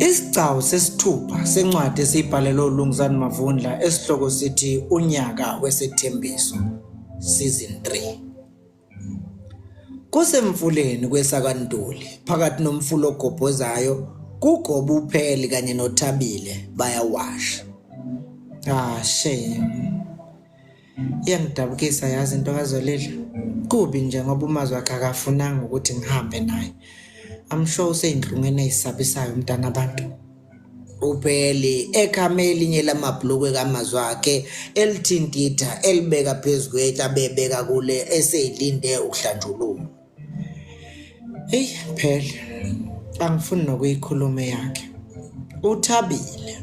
Isigcawu sesithupha sencwadi esiyibhalelwe uLungizani Mavundla esihloko sithi Unyaka Wesithembiso Season 3. Kusemfuleni kwesakantuli phakathi nomfulo ogobhozayo kugoba upheli kanye noThabile bayawasha. Shame. Iyangidabukisa yazi into kaZolile. Kubi nje ngoba umazi wakhe akafunanga ukuthi ngihambe naye. I'm sure useyindlungene ezisabisayo umntana abantu. Upheli ekhame elinye lamabhlukwe kamazi wakhe elithintitha elibeka phezulu abebeka kule eseyilinde ukuhlanjululwa. Hey phela angifuni nokuyikhuluma yakhe. Uthabile.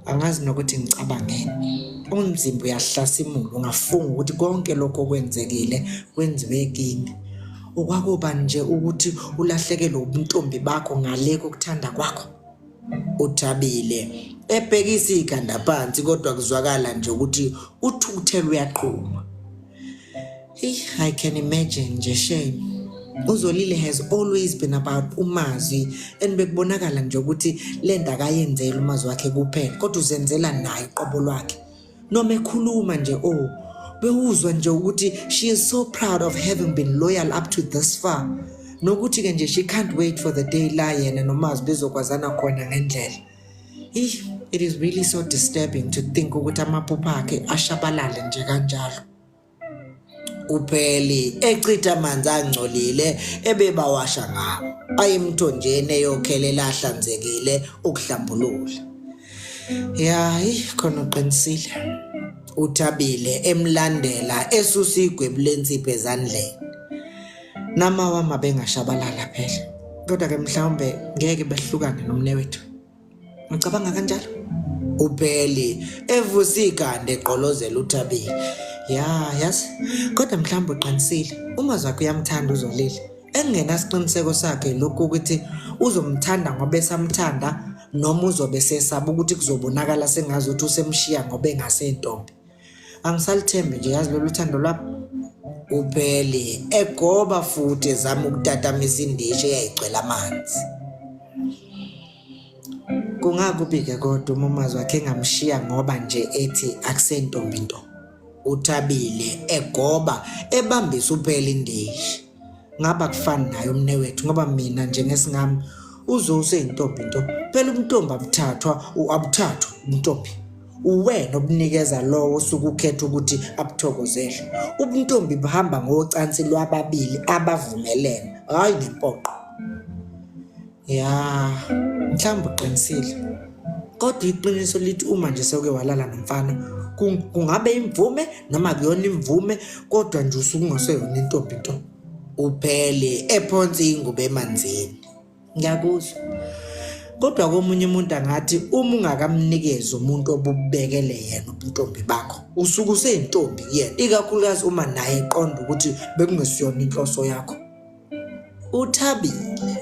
Angazi nokuthi ngicabangeni. Umzimba uyahlasimula ungafunga ukuthi konke lokho kwenzekile kwenziwe kimi. Okwakuba nje ukuthi ulahlekelwe ubuntombi bakho ngale kokuthanda kwakho. Uthabile ebhekisa ikhanda phansi kodwa kuzwakala nje ukuthi uthukuthelo uyaqhuma. I can imagine nje shame. Uzolile has always been about umazi and bekubonakala nje ukuthi lenda akayenzela umazi wakhe kuphela kodwa uzenzela naye iqobo lwakhe. Noma ekhuluma nje bewuzwa nje ukuthi she is so proud of having been loyal up to this far. Nokuthi ke nje she can't wait for the day la yena nomazi bezokwazana khona ngendlela. It is really so disturbing to think ukuthi amaphupha akhe ashabalale nje kanjalo. Upheli echitha amanzi angcolile ebebawasha ngawo ayemthonjeni eyokhelela ahlanzekile ukuhlambulula. Khona uqinisile. Uthabile emlandela esusa igwebu lensipho ezandleni. Nama wama bengashabalala phela. Kodwa ke mhlawumbe ngeke behlukane nomnewethu. Ngicabanga kanjalo. Upheli evusa igande eqolozela uThabile. Yazi. Kodwa mhlawumbe uqinisile. Umazi wakhe uyamthanda uZolile. Engena isiqiniseko sakhe lokho ukuthi uzomthanda ngoba esamthanda noma uzobe sesaba ukuthi kuzobonakala sengazi ukuthi usemshiya ngoba engasentombi. Angisalithembe nje yazi lolu thando lwapho. Upheli egoba futhi ezama ukutatamisa indisho eyayigcwele amanzi. Kungakubi-ke kodwa umazi wakhe engamshiya ngoba nje ethi akusentombi nto. Uthabile egoba ebambisa upheli indishi. Ngaba kufani naye umnewethu ngoba mina njengesingami useyintombi nto. Phela umntombi abuthathwa umntombi. Uwena obunikeza lowo osuke ukhetha ukuthi abuthokozele. Ubuntombi buhamba ngocansi lwababili abavumelene, hayi nempoqo. Mhlawumbe uqinisile. Kodwa iqiniso lithi uma nje sewuke walala nomfana kungabe imvume noma kuyona imvume kodwa nje usuke ungaseyona intombi nto. Upheli ephonsa ingubo emanzini. Ngiyakuzwa. Kodwa komunye umuntu angathi uma ungakamnikeza umuntu obubekele yena ubuntombi bakho usuke useyintombi yena ikakhulukazi uma naye eqonda ukuthi bekungesiyona inhloso yakho. Uthabile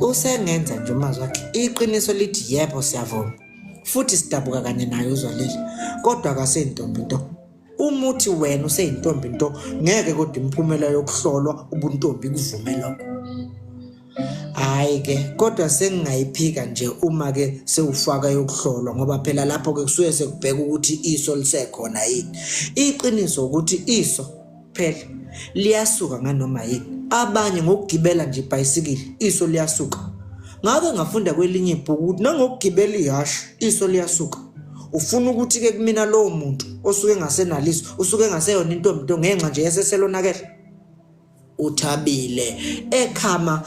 usengenza nje umazi wakhe. Iqiniso lithi yebo siyavuma futhi sidabuka kanye naye uZolile kodwa akasentombi nto. Umuthi wena useyintombi nto ngeke kodwa imphumela yokuhlolwa ubuntombi kuvume lokho. Ke kodwa sengingayiphika nje uma ke sewufaka yokuhlolwa ngoba phela lapho ke kusuke sekubheka ukuthi iso lisekhona yini. Iqiniso ukuthi iso phela liyasuka nganoma yini. Abanye ngokugibela nje ibhayisikili iso liyasuka. Ngake ngafunda kwelinye ibhuku ukuthi nangokugibela ihashe iso liyasuka. Ufuna ukuthi ke kumina lowo muntu osuke engasenaliso usuke engaseyona intombi nto ngenxa nje yeseselonakele. Uthabile ekhama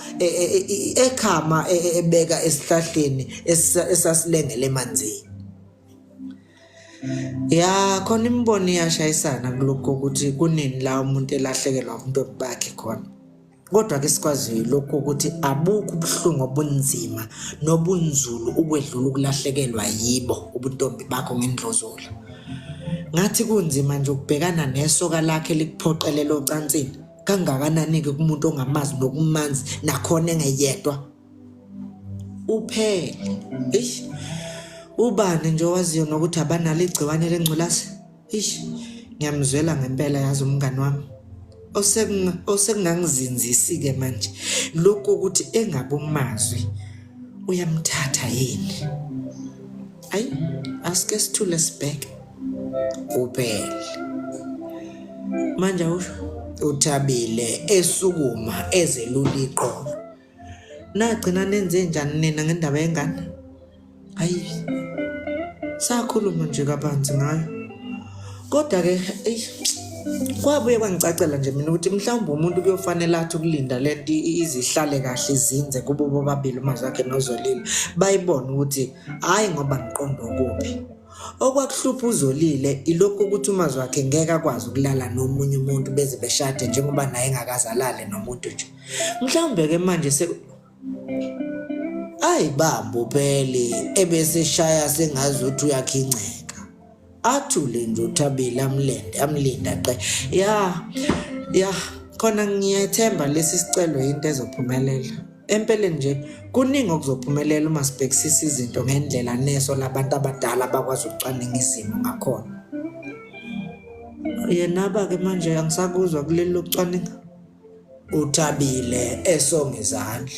ebeka esihlahleni esasilengele emanzini. Khona imbono iyashayisana kulokho ukuthi kunini la umuntu elahlekelwa ubuntombi bakhe khona. Kodwa ke sikwaziyo lokho ukuthi abukho ubuhlungu obunzima nobunzulu ukwedlula ukulahlekelwa yibo ubuntombi bakho ngendlozula. Ngathi kunzima nje ukubhekana nesoka lakhe likuphoqelela ocansini. Kangakanani-ke kumuntu ongamazi nokumanzi nakhona engeyedwa. Upheli. Ubani nje owaziyo nokuthi abanalo igciwane lengculazi? Ngiyamzwela ngempela yazi umngani wami. osekungangizinzisi-ke manje lokho ukuthi engabumazwi uyamthatha yini. Ayi, asike sithule sibheke kuphela. Manje usho uThabile esukuma ezelula iqolo. Nagcina nenze njani nina ngendaba yengane? Hayi, sakhuluma nje kabanzi ngayo. Kodwa-ke kwabuye kwangicacela nje mina ukuthi mhlawumbe umuntu kuyofanele athi ukulinda lento izihlale kahle izinze kubo bobabili umazwi wakhe noZolile bayibone ukuthi hhayi ngoba ngiqonda okuphi. Okwakuhlupha uZolile ilokhu ukuthi umazwi wakhe ngeke akwazi ukulala nomunye umuntu beze beshade njengoba naye engakaze alale nomuntu nje. Mhlawumbe-ke manje ayi bamba uphele ebese shaya sengazuthi uyakhinceka. Athule nje uThabile amlinda qe. Ya khona ngiyethemba lesi sicelo into ezophumelela. Empeleni nje kuningi okuzophumelela uma sibhekisisa izinto ngendlela neso labantu abadala abakwazi ukucwaninga isimo ngakhona. Yenaba-ke manje angisakuzwa kuleli lokucwaninga. uThabile esonga izandla.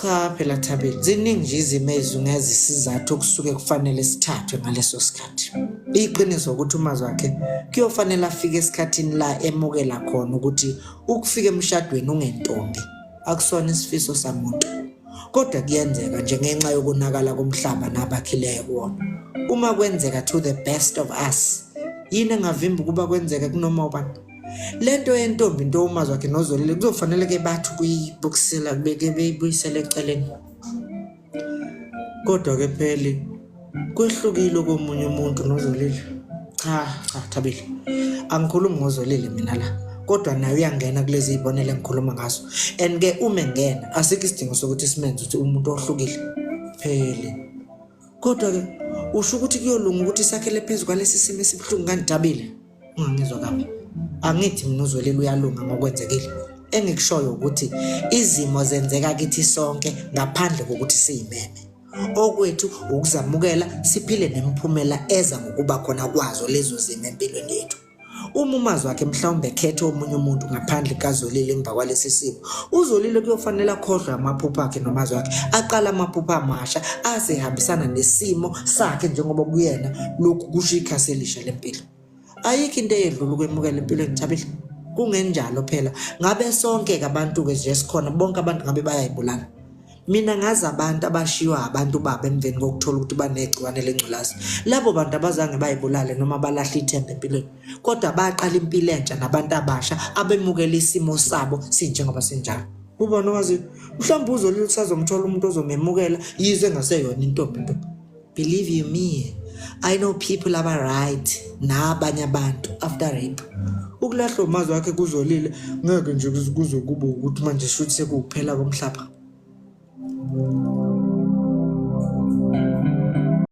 Cha phela Thabile, ziningi nje izimo ezingezisizathu okusuke kufanele sithathwe ngaleso sikhathi. Iqiniso ukuthi umazwi wakhe kuyofanele afike esikhathini la emukela khona ukuthi ukufika emshadweni ungentombi akusona isifiso samuntu. Kodwa kuyenzeka nje ngenxa yokunakala komhlaba nabakhileyo kuwona. Uma kwenzeka to the best of us, yini engavimba ukuba kwenzeka kunoma ubani? Lento yentombi into umazwi wakhe noZolile kuzofanele ke bathi kuyibukisela beke beyibuyisele eceleni. Kodwa ke phela kwehlukile komunye umuntu noZolile. Cha Thabile, angikhulumi ngoZolile mina la, kodwa naye uyangena kulezi izibonelo engikhuluma ngazo. And ke uma engena asikho isidingo sokuthi simenze ukuthi umuntu ohlukile phela. Kodwa ke usho ukuthi kuyolunga ukuthi sakhele phezulu kwalesi simo esibuhlungu kanjabile. Ungangizwa kabi. Angithi mina uZolile uyalunga ngokwenzekile. Engikushoyo ukuthi izimo zenzeka kithi sonke ngaphandle kokuthi siyimeme. Okwethu ukuzamukela siphile nemiphumela eza ngokuba khona kwazo lezo zimo empilweni yethu. Uma umazwi wakhe mhlawumbe ekhethe omunye umuntu ngaphandle kaZolile emva kwalesi simo, uZolile kuyofanele akhohlwe amaphupho akhe nomazwi wakhe, aqala amaphupho amasha asehambisana nesimo sakhe njengoba kuyena lokhu kusho ikhasi elisha lempilo. Ayikho into eyedlula ukwemukela empilweni Thabile. Kungenjalo phela ngabe sonke-ke abantu-ke nje sikhona bonke abantu ngabe bayayibulala. Mina ngazi abantu abashiywa abantu babo emveni kokuthola ukuthi banegciwane lengculazi. Labo bantu abazange bayibulale noma balahla ithemba empilweni, kodwa baqala impilo entsha nabantu abasha abemukela isimo sabo sinjengoba sinjalo. Ubona wazi mhlawumbe uZolile usazomthola umuntu ozomemukela yize engaseyona intombi into. Believe you me, I know people are right nabanye abantu after rape. Ukulahla umazwi wakhe kuZolile ngeke nje kuze kube ukuthi manje shuthi sekuphela komhlaba.